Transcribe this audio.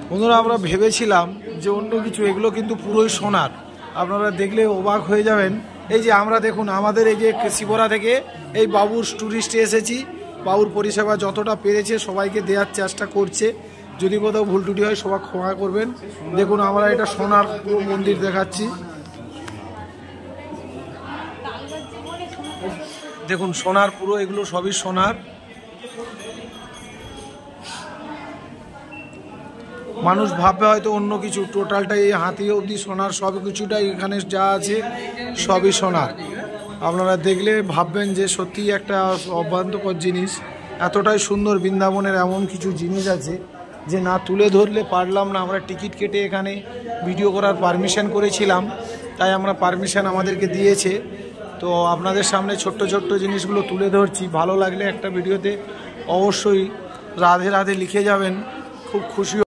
বন্ধুরা আমরা ভেবেছিলাম যে অন্য কিছু, এগুলো কিন্তু পুরোই সোনার। আপনারা দেখলে অবাক হয়ে যাবেন। এই যে আমরা দেখুন, আমাদের এই যে শিবরা থেকে এই বাবুর ট্যুরিস্টে এসেছি। বাবুর পরিষেবা যতটা পেরেছে সবাইকে দেওয়ার চেষ্টা করছে। যদি কোথাও ভুল ত্রুটি হয় সবাই ক্ষমা করবেন। দেখুন আমরা এটা সোনার পুরো মন্দির দেখাচ্ছি। দেখুন সোনার পুরো, এগুলো সবই সোনার। মানুষ ভাববে হয়তো অন্য কিছু, টোটালটাই এই হাতি অবধি সোনার, সব কিছুটাই এখানে যা আছে সবই সোনার। আপনারা দেখলে ভাববেন যে সত্যি একটা অভ্যন্তকর জিনিস। এতটাই সুন্দর বৃন্দাবনের এমন কিছু জিনিস আছে যে না তুলে ধরলে পারলাম না। আমরা টিকিট কেটে এখানে ভিডিও করার পারমিশন করেছিলাম, তাই আমরা পারমিশন আমাদেরকে দিয়েছে। তো আপনাদের সামনে ছোট্ট ছোট্ট জিনিসগুলো তুলে ধরছি। ভালো লাগলে একটা ভিডিওতে অবশ্যই রাধে রাধে লিখে যাবেন, খুব খুশি।